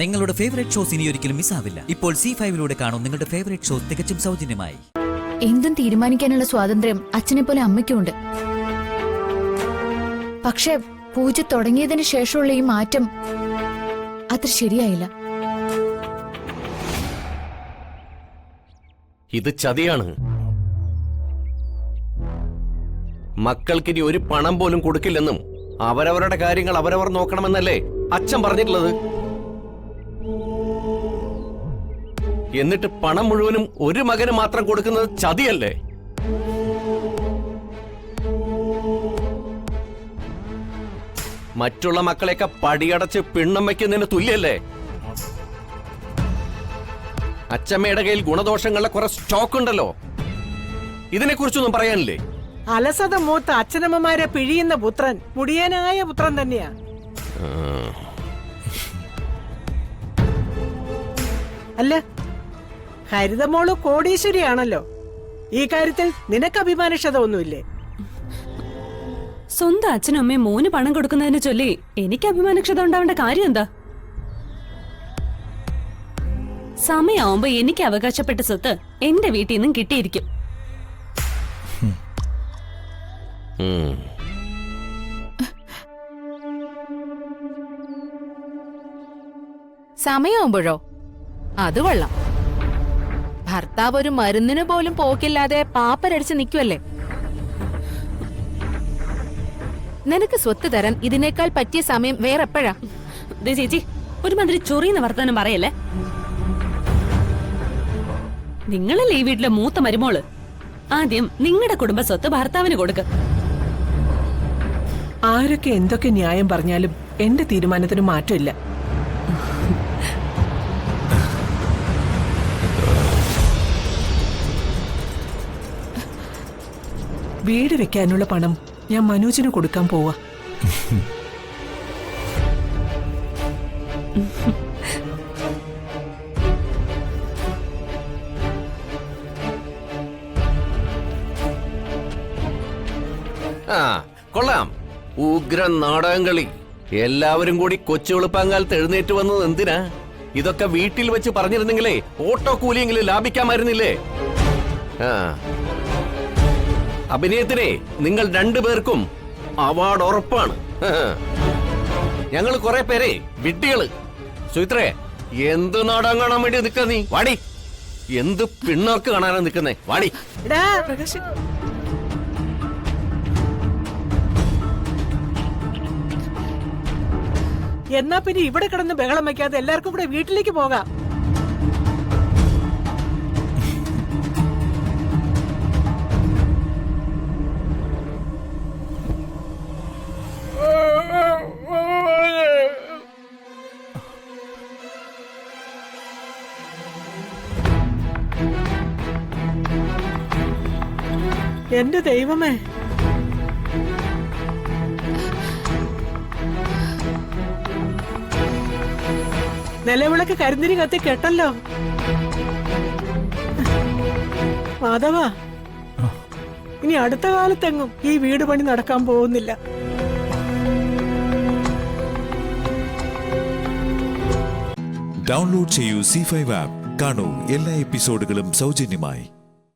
നിങ്ങളുടെ favourite shows ഇനി ഒരിക്കലും മിസ്സാവില്ല. ഇപ്പോൾ C5-ലൂടെ കാണും നിങ്ങളുടെ ഫേവറേറ്റ് ഷോസ് തികച്ചും സൗജന്യമായി. എന്തും തീരുമാനിക്കാനുള്ള സ്വാതന്ത്ര്യം അച്ഛനെ പോലെ അമ്മയ്ക്കുണ്ട്. പക്ഷെ പൂജ തുടങ്ങിയതിന് ശേഷമുള്ള ഈ മാറ്റം അത്ര ശരിയായില്ല. ഇത് ചതിയാണ്. മക്കൾക്കിനി ഒരു പണം പോലും കൊടുക്കില്ലെന്നും അവരവരുടെ കാര്യങ്ങൾ അവരവർ നോക്കണമെന്നല്ലേ അച്ഛൻ പറഞ്ഞിട്ടുള്ളത്. എന്നിട്ട് പണം മുഴുവനും ഒരു മകന് മാത്രം കൊടുക്കുന്നത് ചതിയല്ലേ? മറ്റുള്ള മക്കളെയൊക്കെ പടിയടച്ച് പിണ്ണം വയ്ക്കുന്നതിന് തുല്യല്ലേ? അച്ഛമ്മയുടെ കയ്യിൽ ഗുണദോഷങ്ങളുടെ കുറെ സ്റ്റോക്ക് ഉണ്ടല്ലോ. ഇതിനെക്കുറിച്ചൊന്നും പറയാനില്ലേ? അലസത മൂത്ത അച്ഛനമ്മമാരെ പിഴിയുന്ന പുത്രൻ മുടിയനായ പുത്രൻ തന്നെയാ. അല്ല, ഹരിതമോള് കോടീശ്വരിയാണല്ലോ. ഈ കാര്യത്തിൽ നിനക്ക് അഭിമാനക്ഷത ഒന്നുമില്ലേ? സ്വന്തം അച്ഛനും അമ്മയും മോന് പണം കൊടുക്കുന്നതിന് ചൊല്ലി എനിക്ക് അഭിമാനക്ഷത ഉണ്ടാവേണ്ട കാര്യം എന്താ? സമയാവുമ്പോ എനിക്ക് അവകാശപ്പെട്ട സ്വത്ത് എന്റെ വീട്ടിൽ നിന്നും കിട്ടിയിരിക്കും. സമയാവുമ്പോഴോ? അത് കൊള്ളാം. ഭർത്താവ് ഒരു മരുന്നിന് പോലും പോക്കില്ലാതെ പാപ്പരടിച്ച് നിൽക്കുവല്ലേ. നിനക്ക് സ്വത്ത് തരാൻ ഇതിനേക്കാൾ പറ്റിയ സമയം വേറെ എപ്പോഴാ? ചേച്ചി, ഒരുമാതിരി ചൊറിയുന്ന വർത്താനം പറയല്ലേ. നിങ്ങളല്ലേ ഈ വീട്ടിലെ മൂത്ത മരുമോള്. ആദ്യം നിങ്ങളുടെ കുടുംബ സ്വത്ത് ഭർത്താവിന് കൊടുക്ക. ആരൊക്കെ എന്തൊക്കെ ന്യായം പറഞ്ഞാലും എന്റെ തീരുമാനത്തിന് മാറ്റമില്ല. വീട് വെക്കാനുള്ള പണം ഞാൻ മനോജിന് കൊടുക്കാൻ പോവാ. കൊള്ളാം. ഉഗ്രം നാടകം കളി. എല്ലാവരും കൂടി കൊച്ചു വെളുപ്പാങ്കാലത്ത് എഴുന്നേറ്റ് വന്നത് എന്തിനാ? ഇതൊക്കെ വീട്ടിൽ വെച്ച് പറഞ്ഞിരുന്നെങ്കിലേ ഓട്ടോ കൂലിയെങ്കിലും ലാഭിക്കാമായിരുന്നില്ലേ? അഭിനയത്തിനെ നിങ്ങൾ രണ്ടുപേർക്കും അവാർഡ് ഉറപ്പാണ്. ഞങ്ങൾ കുറെ പേരെ വിഡ്ഢികള്. സുമിത്രേ, എന്ത് നാടകം കാണാൻ വേണ്ടി നിൽക്കാ നീ? വാടി. എന്ത് പിണ്ണോക്ക് കാണാനാ നിൽക്കുന്നേ? വാടി. എന്നാ പിന്നെ ഇവിടെ കിടന്ന് ബഹളം വയ്ക്കാതെ എല്ലാവർക്കും ഇവിടെ വീട്ടിലേക്ക് പോകാം. എന്റെ ദൈവമേ, നിലവിളക്ക് കരിന്തിരി കത്തി കെട്ടല്ലോ. മാധവ, ഇനി അടുത്ത കാലത്തെങ്ങും ഈ വീട് പണി നടക്കാൻ പോകുന്നില്ല. ഡൗൺലോഡ് ചെയ്യൂ C5 ആപ്പ്. കാണൂ എല്ലാ എപ്പിസോഡുകളും സൗജന്യമായി.